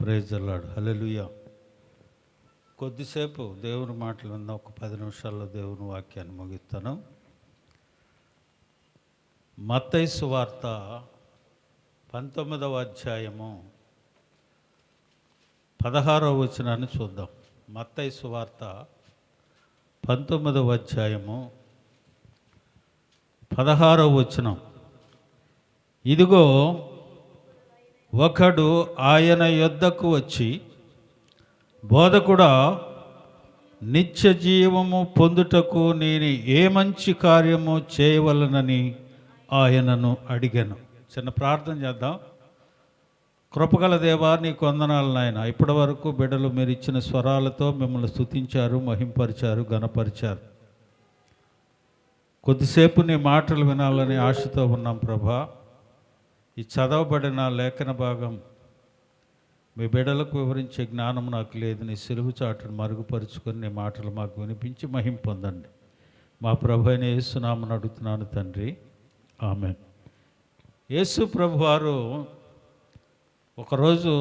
Praise the lord. హల్లెలూయా. కొద్దిసేపు దేవుని మాటలు విన్న ఒక 10 నిమిషాల్లో దేవుని వాక్యాన్ని ముగిస్తాను. మత్తయి సువార్త 19వ అధ్యాయము 16వ వచనాన్ని చూద్దాం. మత్తయి సువార్త 19వ అధ్యాయము 16వ వచనం. ఇదిగో ఒకడు ఆయన యొద్దకు వచ్చి, బోధకుడా, నిత్య జీవము పొందుటకు నేను ఏ మంచి కార్యము చేయవలనని ఆయనను అడిగాను. చిన్న ప్రార్థన చేద్దాం. కృపగల దేవా, నీకు వందనాలు నాయన. ఇప్పటి వరకు బిడ్డలు మీరు ఇచ్చిన స్వరాలతో మిమ్మల్ని స్తుతించారు, మహింపరిచారు, ఘనపరిచారు. కొద్దిసేపు నీ మాటలు వినాలని ఆశతో ఉన్నాం ప్రభా. ఈ చదవబడిన లేఖన భాగం మీ బిడ్డలకు వివరించే జ్ఞానం నాకు లేదు. నీ సిలువు చాటును మరుగుపరుచుకొని నీ మాటలు మాకు వినిపించి మహిమ పొందండి. మా ప్రభు అయిన యేసు నామమున అడుగుతున్నాను తండ్రి, ఆమేన్. యేసు ప్రభు వారు ఒకరోజు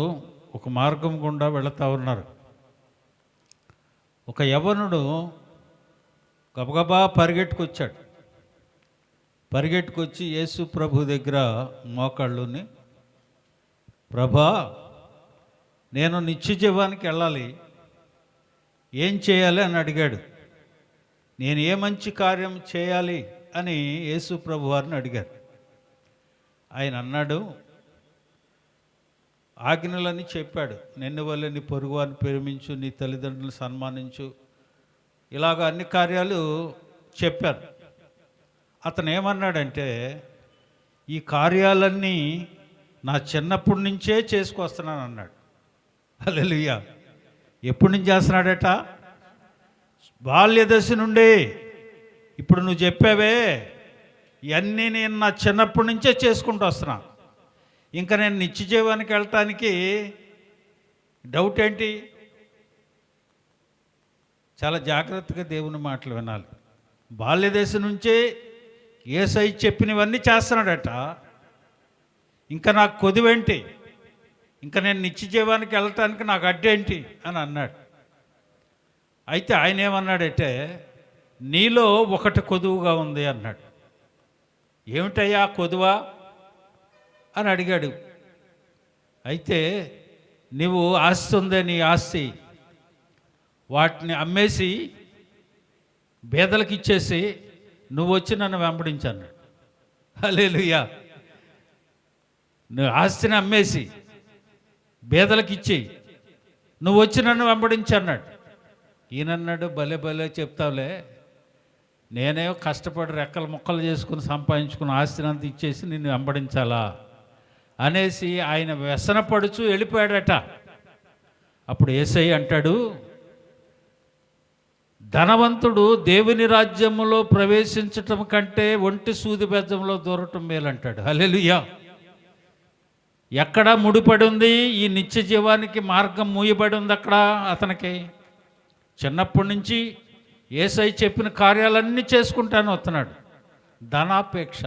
ఒక మార్గం గుండా వెళుతూ ఉన్నారు. ఒక యవ్వనుడు గబగబా పరిగెట్టుకొచ్చాడు. పరిగెట్టుకొచ్చి యేసు ప్రభు దగ్గర మోకాళ్ళుని, ప్రభా, నేను నిత్య జీవానికి వెళ్ళాలి, ఏం చేయాలి అని అడిగాడు. నేను ఏ మంచి కార్యం చేయాలి అని యేసు ప్రభు వారిని అడిగారు. ఆయన అన్నాడు, ఆజ్ఞలని చెప్పాడు. నిన్ను వల్ల నీ పొరుగు వారిని ప్రేమించు, నీ తల్లిదండ్రులను సన్మానించు, ఇలాగ అన్ని కార్యాలు చెప్పారు. అతను ఏమన్నాడంటే, ఈ కార్యాలన్నీ నా చిన్నప్పటి నుంచే చేసుకొస్తున్నాను అన్నాడు. హల్లెలూయా. ఎప్పటి నుంచి చేస్తున్నాడట? బాల్య దశ నుండి. ఇప్పుడు నువ్వు చెప్పావే, ఇవన్నీ నేను నా చిన్నప్పటి నుంచే చేసుకుంటూ వస్తున్నాను. ఇంకా నేను నిత్య జీవానికి వెళ్ళటానికి డౌట్ ఏంటి? చాలా జాగ్రత్తగా దేవుని మాటలు వినాలి. బాల్య దశ నుంచే యేసయ్య చెప్పినవన్నీ చేస్తున్నాడట. ఇంకా నాకు కొదువేంటి? ఇంకా నేను నిత్య జీవానికి వెళ్ళటానికి నాకు అడ్డేంటి అని అన్నాడు. అయితే ఆయన ఏమన్నాడంటే, నీలో ఒకటి కొదువుగా ఉంది అన్నాడు. ఏమిటయ్యా కొదువా అని అడిగాడు. అయితే నువ్వు ఆస్తి ఉందే, నీ ఆస్తి, వాటిని అమ్మేసి బేదలకు ఇచ్చేసి నువ్వు వచ్చి నన్ను వెంబడించన్నాడు. హల్లెలూయా. నువ్వు ఆస్తిని అమ్మేసి బేదలకు ఇచ్చి నువ్వు వచ్చి నన్ను వెంబడించన్నాడు. ఈయనన్నాడు, భలే భలే చెప్తావులే, నేనే కష్టపడి రెక్కలు ముక్కలు చేసుకుని సంపాదించుకుని ఆస్తిని అంతా ఇచ్చేసి నిన్ను వెంబడించాలా అనేసి ఆయన వ్యసనపడుచు వెళ్ళిపోయాడట. అప్పుడు యేసయ్య అంటాడు, ధనవంతుడు దేవుని రాజ్యములో ప్రవేశించటం కంటే ఒంటి సూది బెజ్జంలో దూరటం మేలంటాడు. హల్లెలూయా. ఎక్కడ ముడిపడి ఉంది? ఈ నిత్య జీవానికి మార్గం మూయబడి ఉంది అక్కడ. అతనికి చిన్నప్పటి నుంచి యేసయ్య చెప్పిన కార్యాలన్నీ చేసుకుంటాను వస్తున్నాడు. ధనాపేక్ష.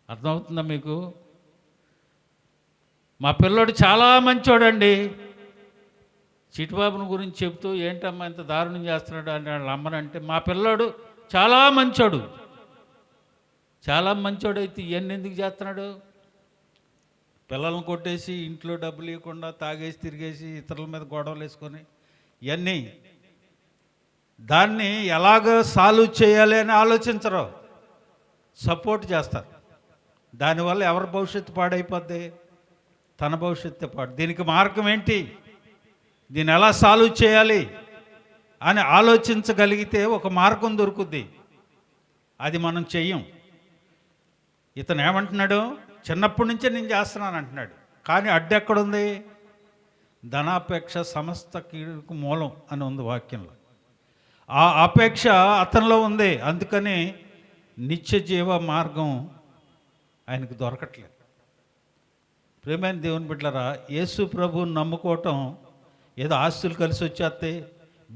అర్థమవుతుందా మీకు? మా పిల్లోడు చాలా మంచోడండి. చిట్టుబాబుని గురించి చెప్తూ, ఏంటమ్మా ఇంత దారుణం చేస్తున్నాడు అని వాళ్ళ అమ్మనంటే, మా పిల్లోడు చాలా మంచోడు. చాలా మంచోడైతే ఇవన్నీ ఎందుకు చేస్తున్నాడు? పిల్లలను కొట్టేసి, ఇంట్లో డబ్బులు ఇవ్వకుండా, తాగేసి తిరిగేసి, ఇతరుల మీద గొడవలు వేసుకొని, ఇవన్నీ దాన్ని ఎలాగ సాల్వ్ చేయాలి అని ఆలోచించరు, సపోర్ట్ చేస్తారు. దానివల్ల ఎవరి భవిష్యత్తు పాడైపోద్ది? తన భవిష్యత్తు పాడు. దీనికి మార్గం ఏంటి? దీన్ని ఎలా సాల్వ్ చేయాలి అని ఆలోచించగలిగితే ఒక మార్గం దొరుకుద్ది. అది మనం చెయ్యం. ఇతను ఏమంటున్నాడు? చిన్నప్పటి నుంచే నేను చేస్తున్నాను అంటున్నాడు. కానీ అడ్డెక్కడుంది? ధనాపేక్ష సమస్త కీడుకు మూలం అని ఉంది వాక్యంలో. ఆ అపేక్ష అతనిలో ఉంది. అందుకని నిత్య జీవ మార్గం ఆయనకు దొరకట్లేదు. ప్రియమైన దేవుని బిడ్డలారా, యేసు ప్రభువుని నమ్ముకోవటం ఏదో ఆస్తులు కలిసి వచ్చేస్తాయి,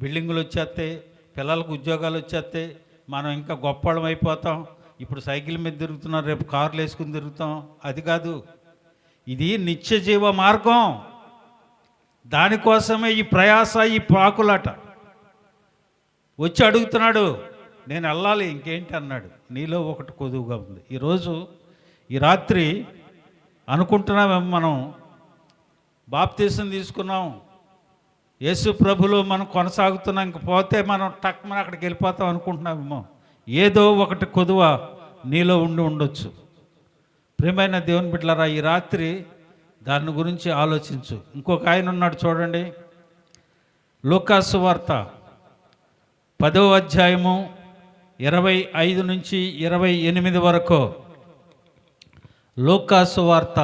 బిల్డింగులు వచ్చేస్తాయి, పిల్లలకు ఉద్యోగాలు వచ్చేస్తాయి, మనం ఇంకా గొప్పవాళ్ళం అయిపోతాం, ఇప్పుడు సైకిల్ మీద తిరుగుతున్నాం, రేపు కార్లు వేసుకుని తిరుగుతాం, అది కాదు. ఇది నిత్య జీవ మార్గం. దానికోసమే ఈ ప్రయాస, ఈ పాకులాట. వచ్చి అడుగుతున్నాడు, నేను వెళ్ళాలి, ఇంకేంటి అన్నాడు. నీలో ఒకటి కొదువుగా ఉంది. ఈరోజు ఈ రాత్రి అనుకుంటున్నామేమో మనం బాప్తీసం తీసుకున్నాం, యేసు ప్రభులో మనం కొనసాగుతున్నాం, ఇంక పోతే మనం టక్మని అక్కడికి వెళ్ళిపోతాం అనుకుంటున్నామేమో. ఏదో ఒకటి కొదువ నీలో ఉండొచ్చు. ప్రియమైన దేవుని బిడ్డలారా, ఈ రాత్రి దాని గురించి ఆలోచించు. ఇంకొక ఆయన ఉన్నాడు చూడండి, లూకాసు వార్త 10వ అధ్యాయము 25 నుంచి 28 వరకు. లూకాసు వార్త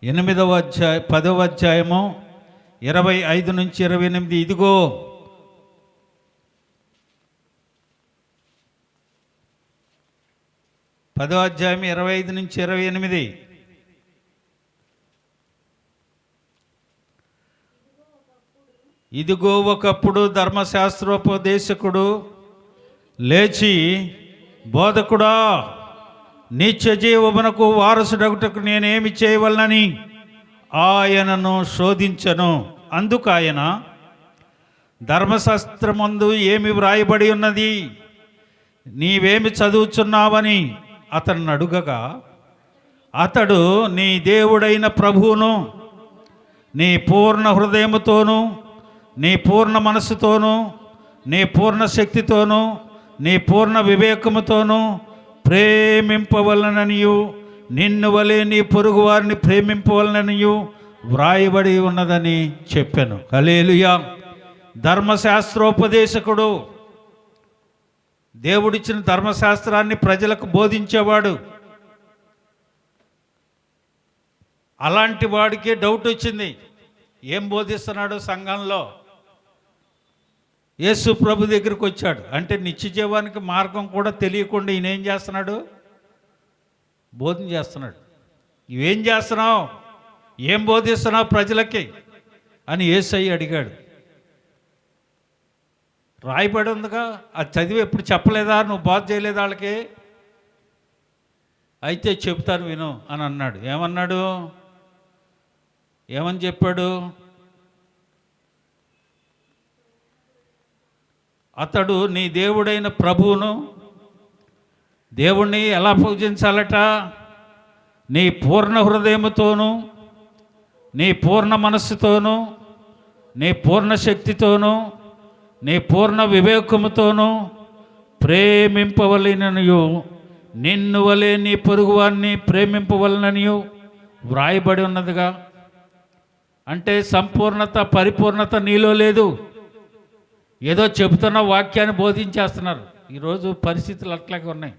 10వ అధ్యాయము 25 నుంచి 28. ఇదిగో పదో అధ్యాయం 25 నుంచి 28. ఇదిగో ఒకప్పుడు ధర్మశాస్త్రోపదేశకుడు లేచి, బోధకుడా, నిత్య జీవమునకు వారసుడగుటకు నేనేమి చేయవలనని ఆయనను శోధించను. అందుకు ఆయన, ధర్మశాస్త్రమందు ఏమి వ్రాయబడి ఉన్నది, నీవేమి చదువుచున్నావని అతన్ని అడుగగా, అతడు, నీ దేవుడైన ప్రభువును నీ పూర్ణ హృదయముతోనూ, నీ పూర్ణ మనస్సుతోనూ, నీ పూర్ణ శక్తితోనూ, నీ పూర్ణ వివేకముతోనూ ప్రేమింపవలననియు, నిన్ను వలె నీ పొరుగు వారిని ప్రేమింపవలననియు వ్రాయబడి ఉన్నదని చెప్పాను. హల్లెలూయా. ధర్మశాస్త్రోపదేశకుడు, దేవుడిచ్చిన ధర్మశాస్త్రాన్ని ప్రజలకు బోధించేవాడు. అలాంటి వాడికి డౌట్ వచ్చింది, ఏం బోధిస్తున్నాడు సంఘంలో. యేసు ప్రభు దగ్గరికి వచ్చాడు. అంటే నిత్య జీవానికి మార్గం కూడా తెలియకుండా ఈయన ఏం చేస్తున్నాడు, బోధన చేస్తున్నాడు. ఇవేం చేస్తున్నావు, ఏం బోధిస్తున్నావు ప్రజలకి అని యేసయ్య అడిగాడు. రాయబడి ఉందిగా, అది చదివి ఎప్పుడు చెప్పలేదా, నువ్వు బోధ చేయలేదా వాళ్ళకి? అయితే చెబుతాను విను అని అన్నాడు. ఏమన్నాడు, ఏమని చెప్పాడు? అతడు, నీ దేవుడైన ప్రభువును, దేవుణ్ణి ఎలా పూజించాలట? నీ పూర్ణ హృదయముతోనూ, నీ పూర్ణ మనస్సుతోనూ, నీ పూర్ణ శక్తితోనూ, నీ పూర్ణ వివేకముతోనూ ప్రేమింపవలననియు, నిన్ను వలె నీ పొరుగువాన్ని ప్రేమింపవలననియు వ్రాయబడి ఉన్నదిగా. అంటే సంపూర్ణత, పరిపూర్ణత నీలో లేదు. ఏదో చెబుతున్న వాక్యాన్ని బోధించేస్తున్నారు. ఈరోజు పరిస్థితులు అట్లాగే ఉన్నాయి.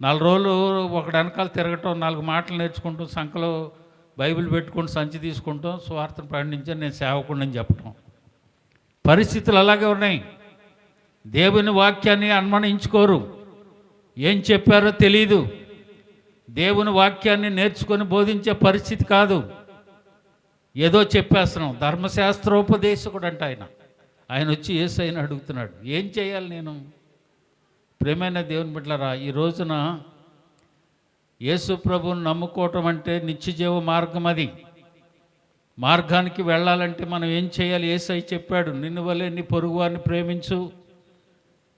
4 రోజులు ఒకటి వెనకాల తిరగటం, 4 మాటలు నేర్చుకుంటూ, సంఖలో బైబిల్ పెట్టుకుంటూ, సంచి తీసుకుంటాం, స్వార్థను ప్రకటించాను, నేను సేవకుడిని చెప్పటం. పరిస్థితులు అలాగే ఉన్నాయి. దేవుని వాక్యాన్ని అన్వయించుకోరు. ఏం చెప్పారో తెలీదు. దేవుని వాక్యాన్ని నేర్చుకొని బోధించే పరిస్థితి కాదు. ఏదో చెప్పేస్తున్నాం. ధర్మశాస్త్రోపదేశకుడు అంట ఆయన వచ్చి యేసయ్యను అడుగుతున్నాడు, ఏం చేయాలి నేను? ప్రియమైన దేవుని బిడ్డలారా, ఈ రోజున యేసు ప్రభువుని నమ్ముకోవటం అంటే నిత్యజీవ మార్గం. అది మార్గానికి వెళ్ళాలంటే మనం ఏం చేయాలి? యేసయ్య చెప్పాడు, నిన్ను వలె నీ పొరుగువారిని ప్రేమించు,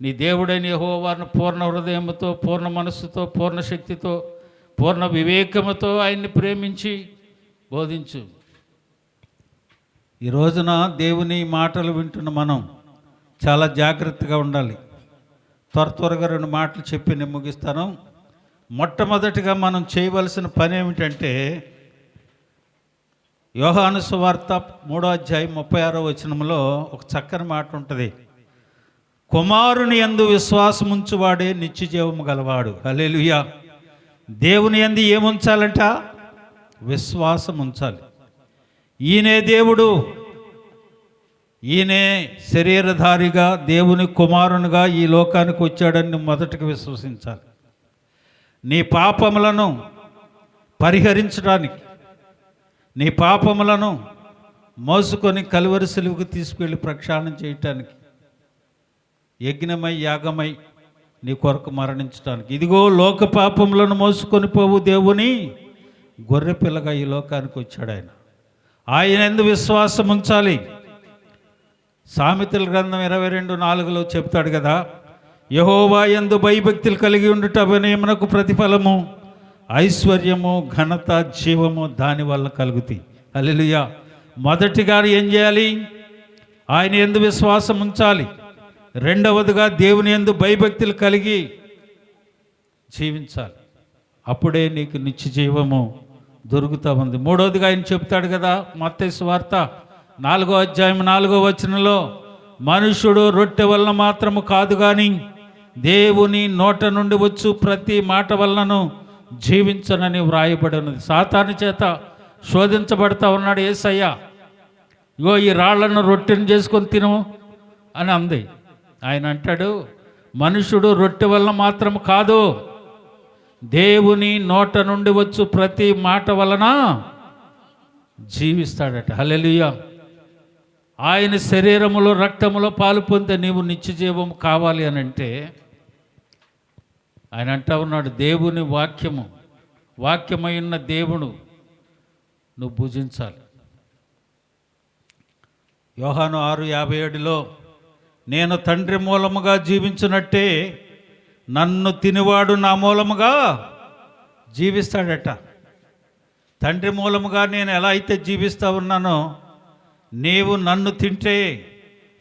నీ దేవుడైన యెహోవాను పూర్ణ హృదయముతో, పూర్ణ మనస్సుతో, పూర్ణ శక్తితో, పూర్ణ వివేకముతో ఆయన్ని ప్రేమించి బోధించు. ఈ రోజున దేవుని మాటలు వింటున్న మనం చాలా జాగ్రత్తగా ఉండాలి. త్వరగా 2 మాటలు చెప్పి నేను ముగిస్తాను. మొట్టమొదటిగా మనం చేయవలసిన పని ఏమిటంటే, యోహాను సువార్త 3వ అధ్యాయం 36వ వచనంలో ఒక చక్కని మాట ఉంటుంది. కుమారుని యందు విశ్వాసం ఉంచువాడే నిత్య జీవము గలవాడు. హల్లెలూయా. దేవుని యందు ఏముంచాలంట? విశ్వాసం ఉంచాలి. ఈయనే దేవుడు, ఈయనే శరీరధారిగా దేవుని కుమారునిగా ఈ లోకానికి వచ్చాడని మొదటికి విశ్వసించాలి. నీ పాపములను పరిహరించడానికి, నీ పాపములను మోసుకొని కలువరి సిలువకు తీసుకెళ్ళి ప్రక్షాళన చేయటానికి, యజ్ఞమై యాగమై నీ కొరకు మరణించడానికి. ఇదిగో లోక పాపములను మోసుకొని పోవు దేవుని గొర్రె పిల్లగా ఈ లోకానికి వచ్చాడు ఆయన. ఆయన యందు విశ్వాసం ఉంచాలి. సామెతల గ్రంథం 22:4 చెప్తాడు కదా, యెహోవా యందు భయభక్తులు కలిగి ఉండుట వినయమునకు ప్రతిఫలము, ఐశ్వర్యము, ఘనత, జీవము దానివల్ల కలుగుతాయి. హల్లెలూయా. మొదటిగా ఏం చేయాలి? ఆయన యందు విశ్వాసం ఉంచాలి. రెండవదిగా దేవుని యందు భయభక్తులు కలిగి జీవించాలి. అప్పుడే నీకు నిత్య జీవము దొరుకుతూ ఉంది. మూడవదిగా ఆయన చెప్తాడు కదా, మత్తయి సువార్త 4:4 మనుష్యుడు రొట్టె వలన మాత్రము కాదు కానీ దేవుని నోట నుండి వచ్చు ప్రతి మాట వలనను జీవించనని వ్రాయబడి ఉన్నది. సాతాను చేత శోధించబడతా ఉన్నాడు యేసయ్య. ఇగో ఈ రాళ్లను రొట్టెను చేసుకొని తిను అని అంది. ఆయన అంటాడు, మనుషుడు రొట్టె వలన మాత్రము కాదు, దేవుని నోట నుండి వచ్చు ప్రతి మాట వలన జీవిస్తాడట. హల్లెలూయా. ఆయన శరీరములో రక్తములో పాలు పొందే నీవు నిత్య జీవం కావాలి అని అంటే ఆయన అంటా ఉన్నాడు, దేవుని వాక్యమై ఉన్న దేవుడు నువ్వు భుజించాలి. యోహాను 6:57 నేను తండ్రి మూలముగా జీవించున్నట్టే నన్ను తినివాడు నా మూలముగా జీవిస్తాడట. తండ్రి మూలముగా నేను ఎలా అయితే జీవిస్తూ ఉన్నానో, నీవు నన్ను తింటే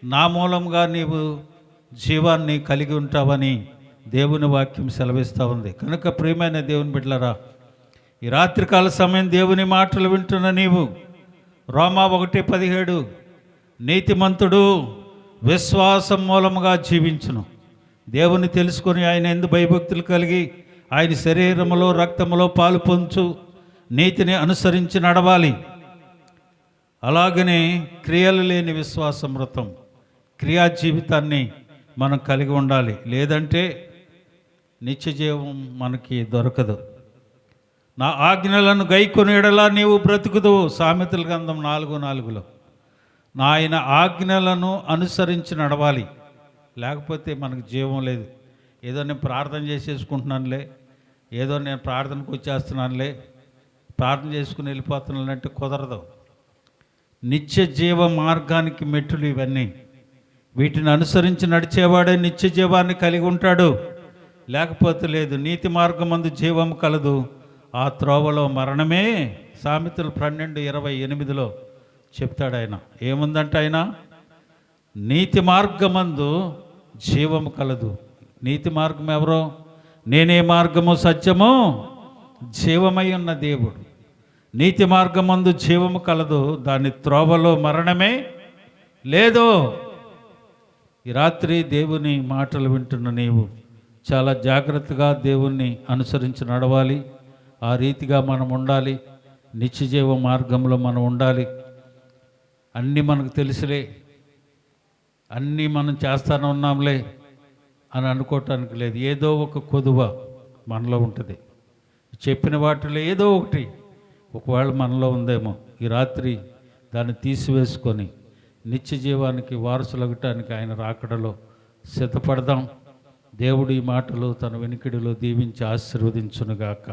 నా మూలంగా నీవు జీవాన్ని కలిగి ఉంటావని దేవుని వాక్యం సెలవిస్తూ ఉంది. కనుక ప్రియమైన దేవుని బిడ్డలారా, ఈ రాత్రికాల సమయం దేవుని మాటలు వింటున్న నీవు, రోమా 1:17 నీతిమంతుడు విశ్వాసం మూలముగా జీవించును, దేవుని తెలుసుకొని ఆయన యందు భయభక్తులు కలిగి ఆయన శరీరములో రక్తములో పాలు పొంచు నీతిని అనుసరించి నడవాలి. అలాగనే క్రియలు లేని విశ్వాసమృతం, క్రియా జీవితాన్ని మనం కలిగి ఉండాలి. లేదంటే నిత్య జీవం మనకి దొరకదు. నా ఆజ్ఞలను గైకొని ఎడలా నీవు బ్రతుకుదువు. సామెతల గ్రంథం 4:4 నా ఆయన ఆజ్ఞలను అనుసరించి నడవాలి. లేకపోతే మనకు జీవం లేదు. ఏదో నేను ప్రార్థన చేసేసుకుంటున్నానులే, ఏదో నేను ప్రార్థనకు వచ్చేస్తున్నానులే, ప్రార్థన చేసుకుని వెళ్ళిపోతున్నానంటే కుదరదు. నిత్య జీవ మార్గానికి మెట్టులు ఇవన్నీ. వీటిని అనుసరించి నడిచేవాడే నిత్య జీవాన్ని కలిగి ఉంటాడు. లేకపోతే లేదు. నీతి మార్గమందు జీవం కలదు, ఆ త్రోవలో మరణమే. సామెతలు 12:28 చెప్తాడు ఆయన. ఏముందంటే ఆయన, నీతి మార్గమందు జీవము కలదు. నీతి మార్గం ఎవరో? నేనే మార్గము సత్యము జీవమై ఉన్న దేవుడు. నీతి మార్గమందు జీవము కలదు, దాని త్రోవలో మరణమే లేదు. ఈ రాత్రి దేవుని మాటలు వింటున్న నీవు చాలా జాగ్రత్తగా దేవుణ్ణి అనుసరించి నడవాలి. ఆ రీతిగా మనం ఉండాలి. నిత్య జీవ మార్గంలో మనం ఉండాలి. అన్నీ మనకు తెలుసులే, అన్నీ మనం చేస్తానే ఉన్నాంలే అని అనుకోవటానికి లేదు. ఏదో ఒక కొదువ మనలో ఉంటుంది. చెప్పిన వాటిలో ఏదో ఒకటి ఒకవేళ మనలో ఉందేమో. ఈ రాత్రి దాన్ని తీసివేసుకొని నిత్య జీవానికి వారసులగటానికి ఆయన రాకడలో సిద్ధపడదాం. దేవుడి మాటలు తన వెనుకడిలో దీవించి ఆశీర్వదించునుగాక.